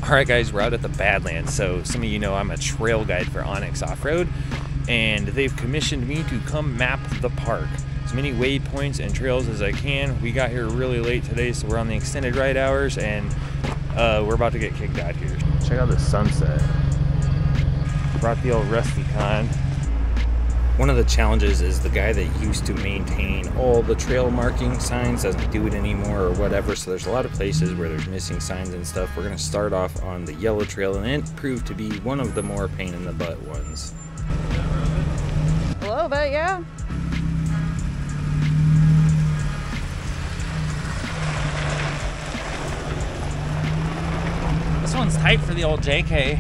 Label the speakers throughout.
Speaker 1: Alright guys, we're out at the Badlands. So some of you know I'm a trail guide for Onyx Off-Road, and they've commissioned me to come map the park. As many waypoints and trails as I can. We got here really late today, so we're on the extended ride hours, and we're about to get kicked out here. Check out the sunset. Brought the old Rusty Con. One of the challenges is the guy that used to maintain all the trail marking signs doesn't do it anymore or whatever, so there's a lot of places where there's missing signs and stuff. We're going to start off on the yellow trail, and it proved to be one of the more pain in the butt ones.
Speaker 2: A little bit, yeah.
Speaker 1: This one's tight for the old JK.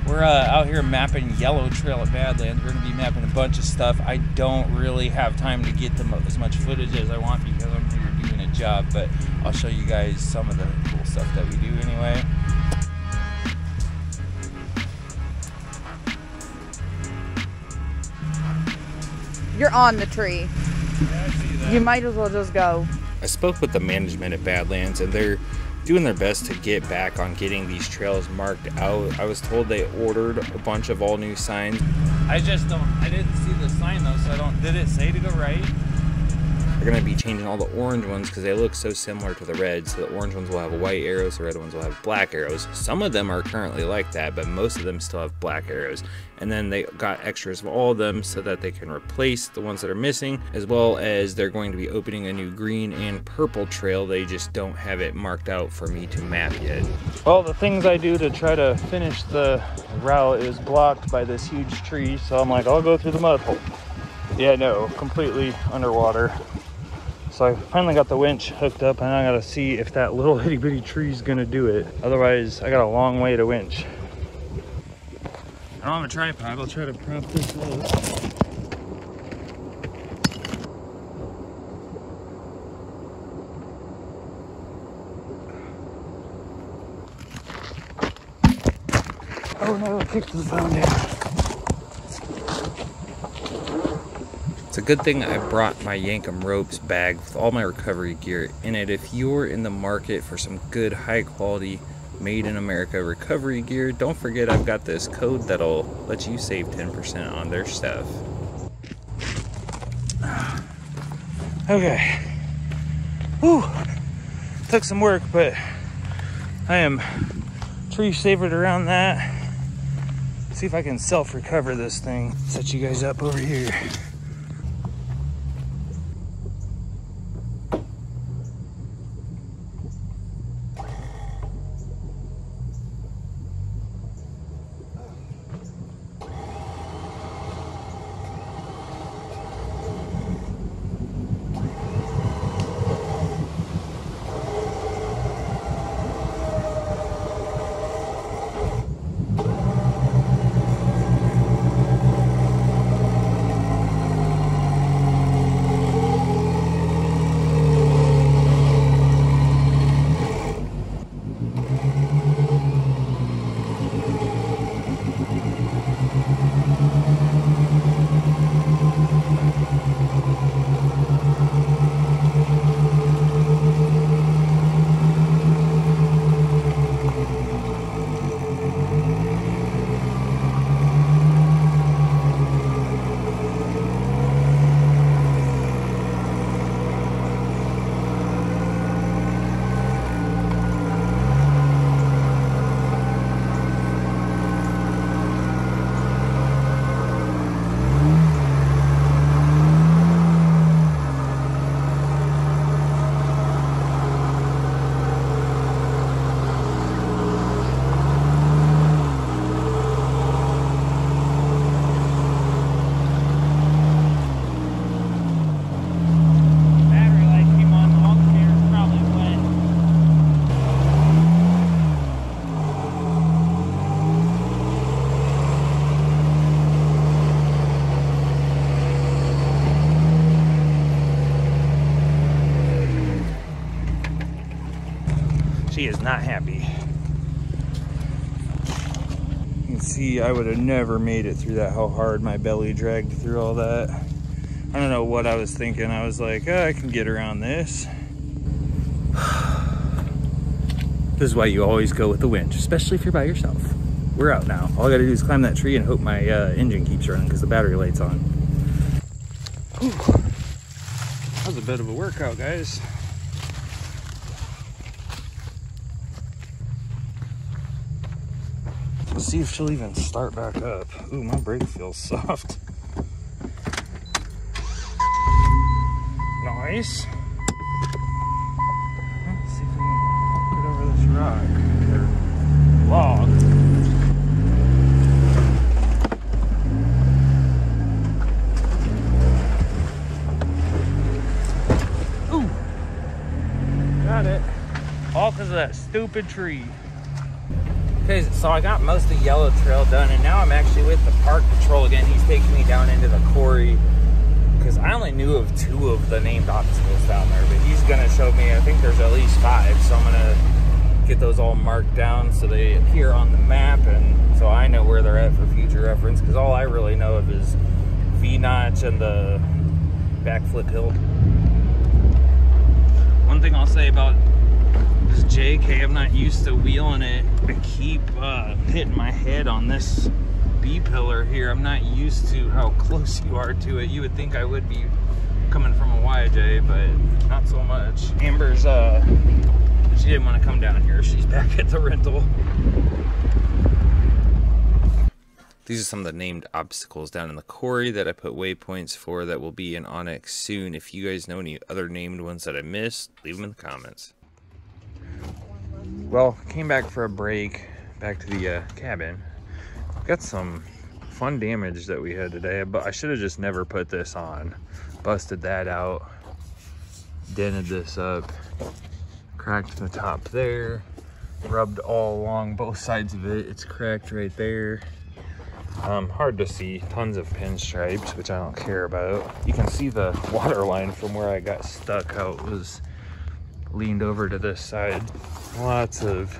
Speaker 1: We're out here mapping Yellow Trail at Badlands. We're going to be mapping a bunch of stuff. I don't really have time to get them as much footage as I want because I'm here doing a job, but I'll show you guys some of the cool stuff that we do anyway.
Speaker 2: You're on the tree.
Speaker 1: Yeah, I see that.
Speaker 2: You might as well just go.
Speaker 1: I spoke with the management at Badlands, and they're doing their best to get back on getting these trails marked out. I was told they ordered a bunch of all new signs. I didn't see the sign though, so did it say to go right? They're gonna be changing all the orange ones because they look so similar to the red. So the orange ones will have white arrows, the red ones will have black arrows. Some of them are currently like that, but most of them still have black arrows. And then they got extras of all of them so that they can replace the ones that are missing, as well as they're going to be opening a new green and purple trail. They just don't have it marked out for me to map yet. Well, the things I do to try to finish the route is blocked by this huge tree, so I'm like, I'll go through the mud hole. Yeah, no, completely underwater. So I finally got the winch hooked up, and I gotta see if that little itty bitty tree is gonna do it. Otherwise, I got a long way to winch. I don't have a tripod. I'll try to prop this up. Oh no, I kicked the phone down. It's a good thing I brought my Yankum ropes bag with all my recovery gear in it. If you're in the market for some good, high quality, made in America recovery gear, don't forget I've got this code that'll let you save 10% on their stuff. Okay. Whew. Took some work, but I am tree savered around that. See if I can self-recover this thing. Set you guys up over here. She is not happy. You can see I would have never made it through that, how hard my belly dragged through all that. I don't know what I was thinking. I was like, oh, I can get around this. This is why you always go with the winch, especially if you're by yourself. We're out now. All I gotta do is climb that tree and hope my engine keeps running because the battery light's on. Whew. That was a bit of a workout, guys. Let's see if she'll even start back up. Ooh, my brake feels soft. Nice. Let's see if we can get over this rock or log. Ooh, got it. All because of that stupid tree. Okay, so I got most of Yellow Trail done, and now I'm actually with the park patrol again. He's taking me down into the quarry because I only knew of 2 of the named obstacles down there, but he's gonna show me, I think there's at least 5, so I'm gonna get those all marked down so they appear on the map, and so I know where they're at for future reference, because all I really know of is V-Notch and the backflip hill. One thing I'll say about this JK, I'm not used to wheeling it. I keep hitting my head on this B-pillar here. I'm not used to how close you are to it. You would think I would be coming from a YJ, but not so much. Amber's, she didn't want to come down here. She's back at the rental. These are some of the named obstacles down in the quarry that I put waypoints for that will be in Onyx soon. If you guys know any other named ones that I missed, leave them in the comments. Well, came back for a break, back to the cabin. Got some fun damage that we had today, but I should have just never put this on. Busted that out, dented this up, cracked the top there, rubbed all along both sides of it. It's cracked right there. Hard to see, tons of pinstripes, which I don't care about. You can see the water line from where I got stuck, how it was leaned over to this side. Lots of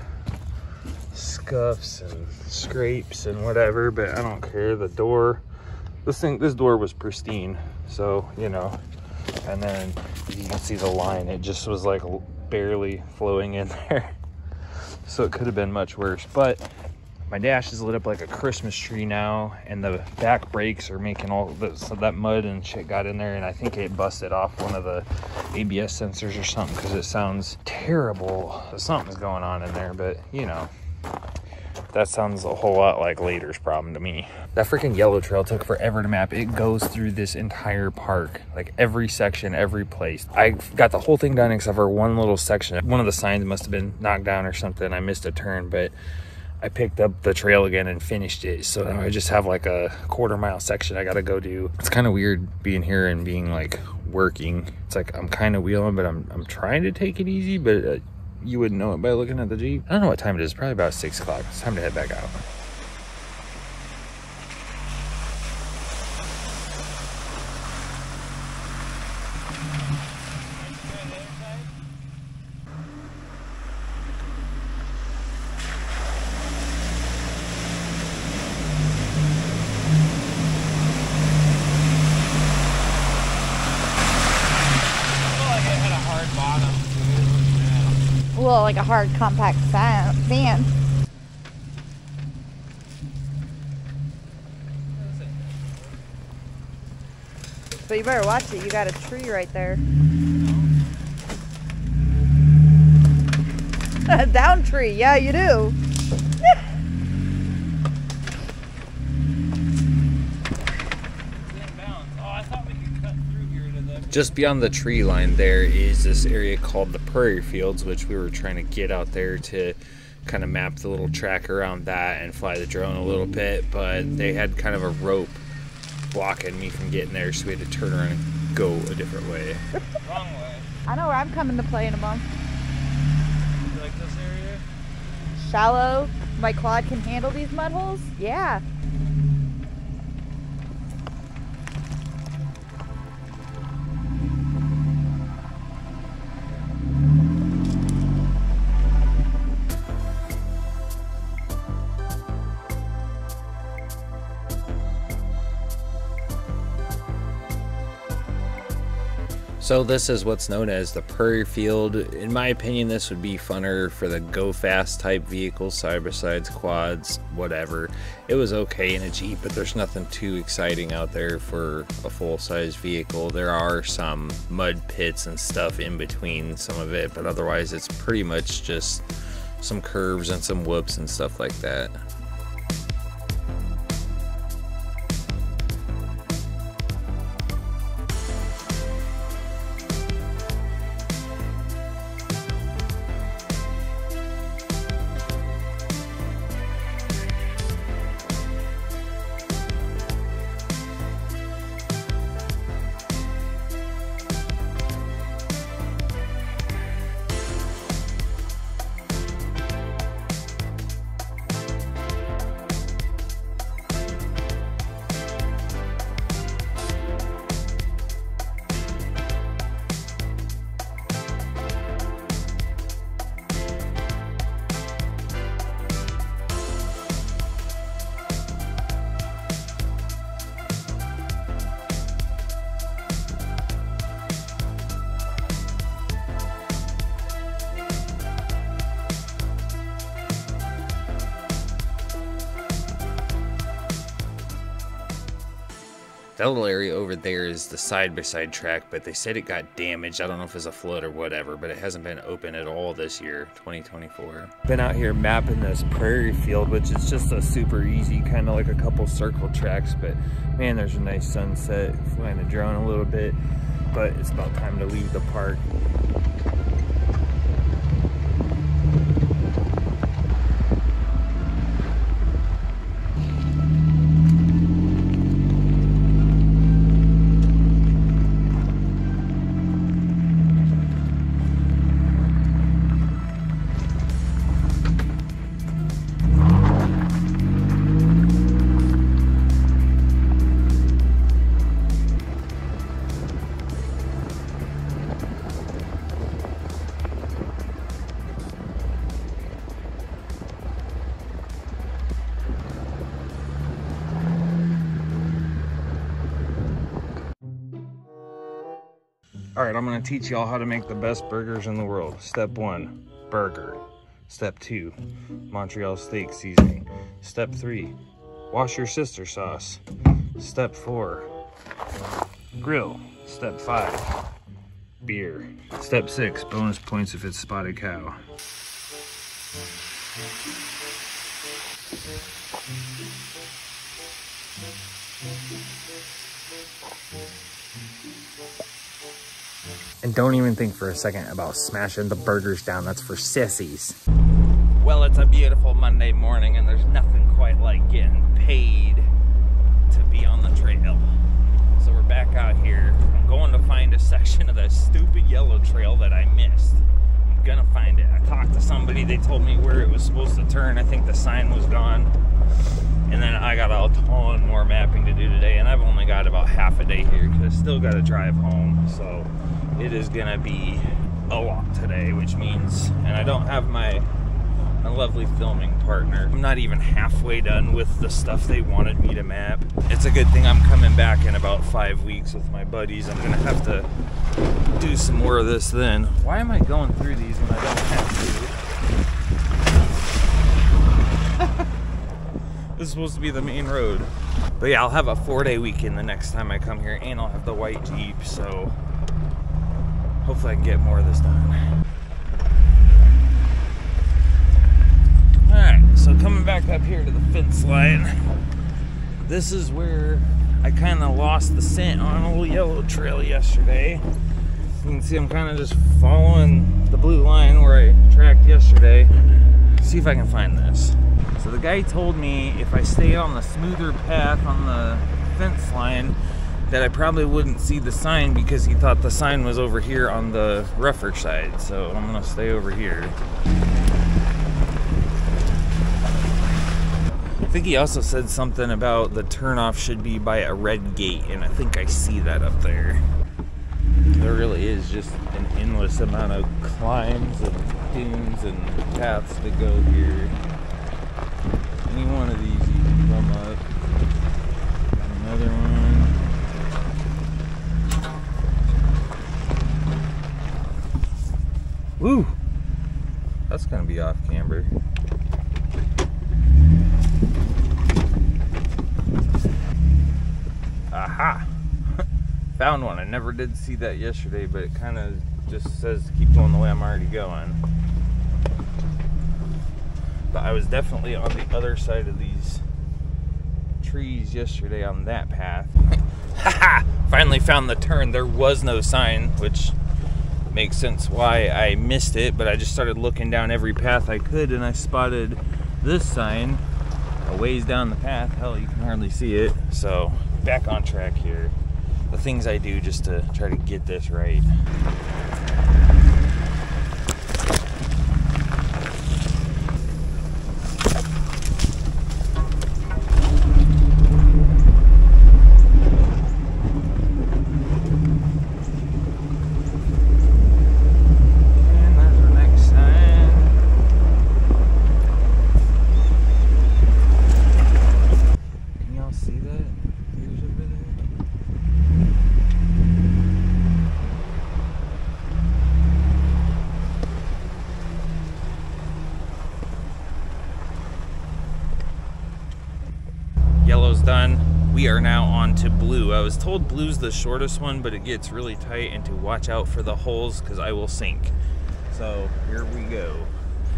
Speaker 1: scuffs and scrapes and whatever, but I don't care. The door, this door was pristine, so you know. And then you can see the line, it just was like barely flowing in there. So it could have been much worse, but my dash is lit up like a Christmas tree now, and the back brakes are making all this, so that mud and shit got in there, and I think it busted off one of the ABS sensors or something because it sounds terrible. Something's going on in there, but you know, that sounds a whole lot like Later's problem to me. That freaking Yellow Trail took forever to map. It goes through this entire park, like every section, every place. I got the whole thing done except for one little section. One of the signs must have been knocked down or something. I missed a turn, but I picked up the trail again and finished it. So now I just have like a quarter-mile section I gotta go do. It's kind of weird being here and being like working. It's like I'm kind of wheeling, but I'm trying to take it easy, but you wouldn't know it by looking at the Jeep. I don't know what time it is, probably about 6 o'clock. It's time to head back out.
Speaker 2: Well, like a hard compact van. But you better watch it. You got a tree right there. A down tree. Yeah, you do.
Speaker 1: Just beyond the tree line there is this area called the Prairie Fields, which we were trying to get out there to kind of map the little track around that and fly the drone a little bit, but they had kind of a rope blocking me from getting there, so we had to turn around and go a different way. Wrong way.
Speaker 2: I know where I'm coming to play in a month.
Speaker 1: You like this area?
Speaker 2: Shallow. My quad can handle these mud holes? Yeah.
Speaker 1: So this is what's known as the Prairie Field. In my opinion, this would be funner for the go fast type vehicles, side-by-sides, quads, whatever. It was okay in a Jeep, but there's nothing too exciting out there for a full-size vehicle. There are some mud pits and stuff in between some of it, but otherwise it's pretty much just some curves and some whoops and stuff like that. That little area over there is the side-by-side track, but they said it got damaged. I don't know if it's a flood or whatever, but it hasn't been open at all this year, 2024. Been out here mapping this Prairie Field, which is just a super easy, kind of like a couple circle tracks, but man, there's a nice sunset. Flying the drone a little bit, but it's about time to leave the park. All right, I'm gonna teach y'all how to make the best burgers in the world. Step 1, burger. Step 2, Montreal steak seasoning. Step 3, wash your sister sauce. Step 4, grill. Step 5, beer. Step 6, bonus points if it's spotted cow. And don't even think for a second about smashing the burgers down. That's for sissies. Well, it's a beautiful Monday morning and there's nothing quite like getting paid to be on the trail. So we're back out here. I'm going to find a section of the stupid yellow trail that I missed. I'm gonna find it. I talked to somebody, they told me where it was supposed to turn. I think the sign was gone. And then I got a ton more mapping to do today, and I've only got about half a day here because I still got to drive home. So it is gonna be a lot today, which means, and I don't have my lovely filming partner. I'm not even halfway done with the stuff they wanted me to map. It's a good thing I'm coming back in about 5 weeks with my buddies. I'm gonna have to do some more of this then. Why am I going through these when I don't have to? This is supposed to be the main road. But yeah, I'll have a 4-day weekend the next time I come here, and I'll have the white Jeep, so hopefully I can get more of this done. Alright, so coming back up here to the fence line, this is where I kind of lost the scent on a little yellow trail yesterday. You can see I'm kind of just following the blue line where I tracked yesterday. See if I can find this. So the guy told me if I stay on the smoother path on the fence line that I probably wouldn't see the sign because he thought the sign was over here on the rougher side. So I'm gonna stay over here. I think he also said something about the turnoff should be by a red gate, and I think I see that up there. There really is just an endless amount of climbs and dunes and paths to go here. Any one of these you can come up. Got another one. Woo! That's gonna be off camber. Aha! Found one. I never did see that yesterday, but it kind of just says to keep going the way I'm already going. But I was definitely on the other side of these trees yesterday on that path. Haha! Finally found the turn. There was no sign, which makes sense why I missed it, but I just started looking down every path I could and I spotted this sign a ways down the path. Hell, you can hardly see it. So back on track here. The things I do just to try to get this right. Yellow's done. We are now on to blue. I was told blue's the shortest one, but it gets really tight, and to watch out for the holes because I will sink. So here we go.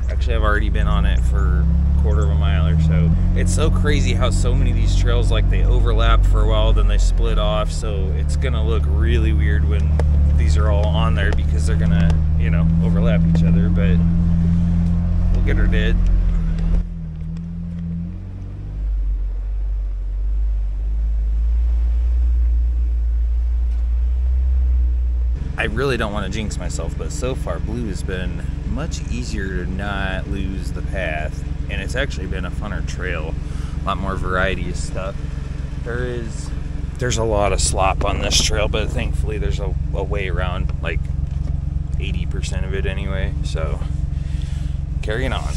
Speaker 1: Actually, I've already been on it for a quarter of a mile or so. It's so crazy how so many of these trails, like, they overlap for a while, then they split off, so it's gonna look really weird when these are all on there because they're gonna, you know, overlap each other, but we'll get her did. I really don't want to jinx myself, but so far blue has been much easier to not lose the path, and it's actually been a funner trail, a lot more variety of stuff. There's a lot of slop on this trail, but thankfully there's a way around, like 80% of it anyway, so carrying on.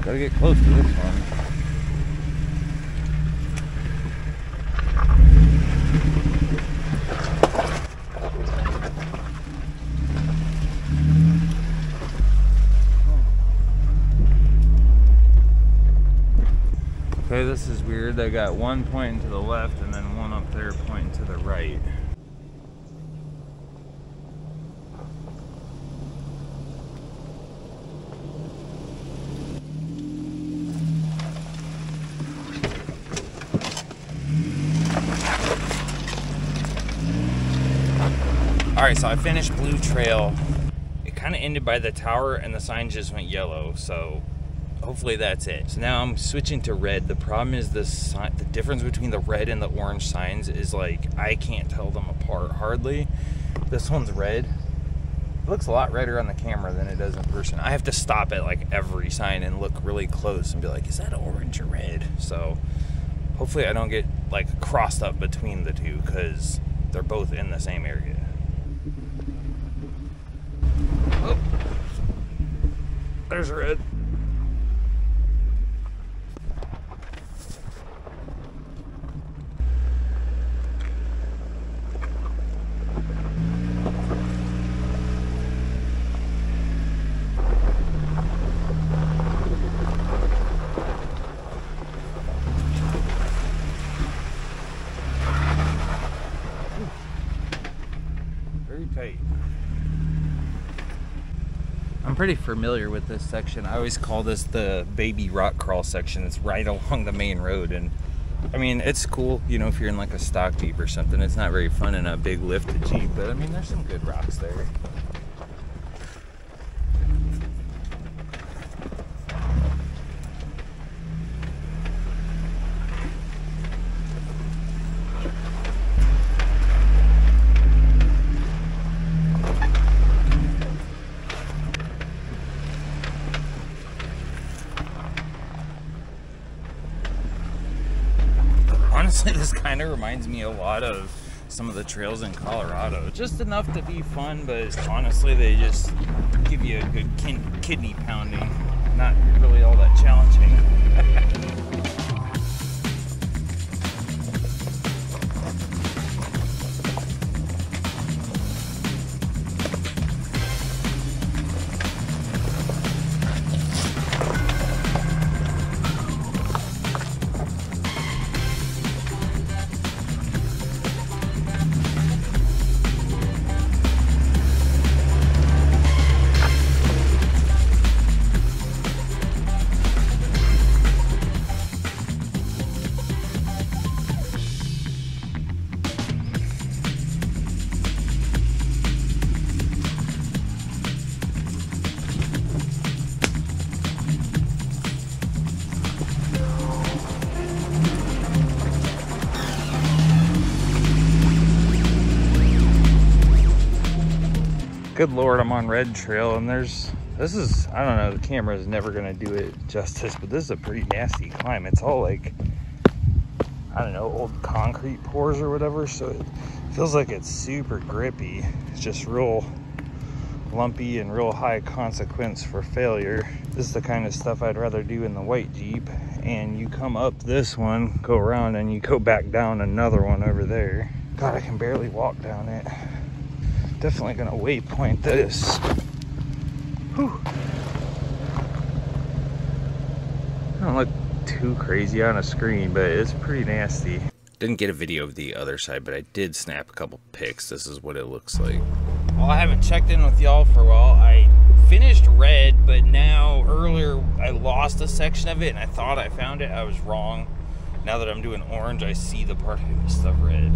Speaker 1: Gotta get close to this one. Okay, this is weird. They got one pointing to the left and then one up there pointing to the right. Alright, so I finished Blue Trail. It kind of ended by the tower and the sign just went yellow, so hopefully that's it. So now I'm switching to red. The problem is the difference between the red and the orange signs is, like, I can't tell them apart hardly. This one's red. It looks a lot redder on the camera than it does in person. I have to stop at like every sign and look really close and be like, is that orange or red? So hopefully I don't get like crossed up between the two because they're both in the same area. Oh, there's red. Very tight. I'm pretty familiar with this section. I always call this the baby rock crawl section. It's right along the main road, and I mean, it's cool, you know, if you're in like a stock Jeep or something. It's not very fun in a big lifted Jeep, but I mean, there's some good rocks there. Honestly, this kind of reminds me a lot of some of the trails in Colorado. Just enough to be fun, but honestly, they just give you a good kidney pounding. Not really all that challenging. Good Lord, I'm on Red Trail, and this is, I don't know, the camera is never gonna do it justice, but this is a pretty nasty climb. It's all like, I don't know, old concrete pours or whatever, so it feels like it's super grippy. It's just real lumpy and real high consequence for failure. This is the kind of stuff I'd rather do in the white Jeep, and you come up this one, go around, and you go back down another one over there. God, I can barely walk down it. Definitely gonna waypoint this. Whew. I don't look too crazy on a screen, but it's pretty nasty. Didn't get a video of the other side, but I did snap a couple pics. This is what it looks like. Well, I haven't checked in with y'all for a while. I finished Red, but now earlier I lost a section of it and I thought I found it. I was wrong. Now that I'm doing Orange, I see the part I missed of Red,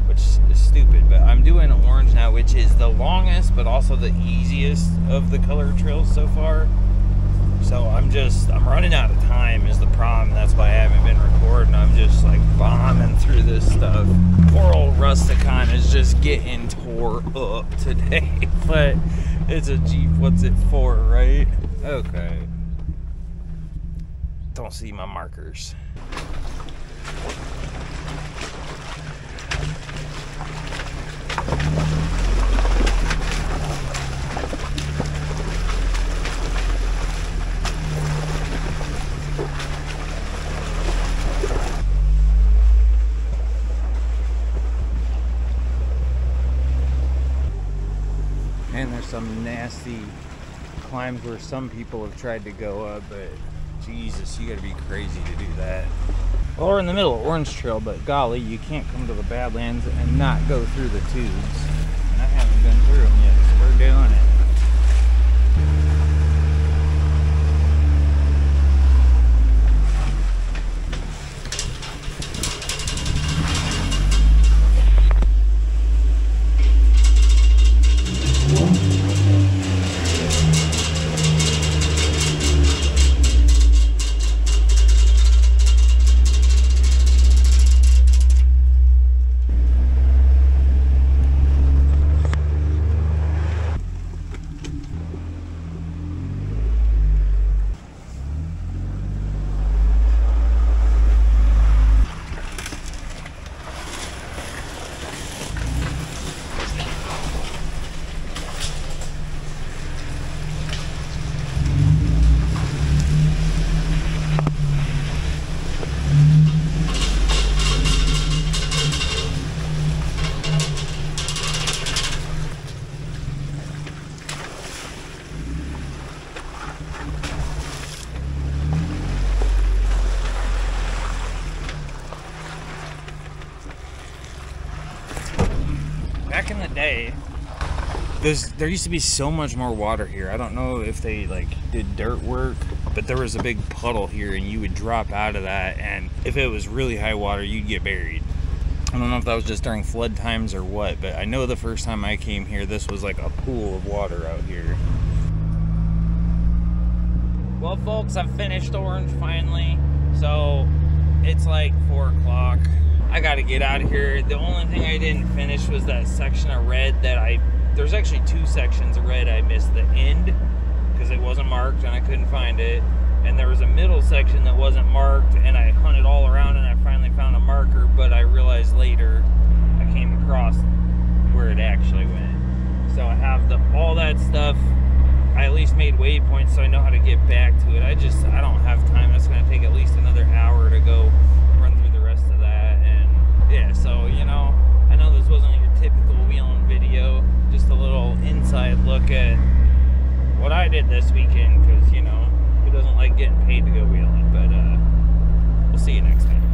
Speaker 1: which is stupid, but I'm doing Orange now, which is the longest but also the easiest of the color trails so far. So I'm running out of time is the problem. That's why I haven't been recording. I'm just like bombing through this stuff. Poor old Rusticon is just getting tore up today, but it's a Jeep, what's it for, right? Okay. Don't see my markers. And there's some nasty climbs where some people have tried to go up, but Jesus, you gotta be crazy to do that. Well, we're in the middle of Orange Trail, but golly, you can't come to the Badlands and not go through the tubes. And I haven't been through them yet, so we're doing it. Back in the day, there used to be so much more water here. I don't know if they like did dirt work, but there was a big puddle here and you would drop out of that, and if it was really high water, you'd get buried. I don't know if that was just during flood times or what, but I know the first time I came here, this was like a pool of water out here. Well, folks, I've finished Orange finally, so it's like 4 o'clock. I gotta get out of here. The only thing I didn't finish was that section of Red that there's actually 2 sections of Red I missed the end because it wasn't marked and I couldn't find it. And there was a middle section that wasn't marked and I hunted all around and I finally found a marker, but I realized later I came across across where it actually went. So I have all that stuff. I at least made waypoints so I know how to get back to it. I don't have time. That's going to take at least another hour to go run through the rest of that. And yeah, so, you know, I know this wasn't your typical wheeling video, just a little inside look at what I did this weekend, because, you know, who doesn't like getting paid to go wheeling? But we'll see you next time.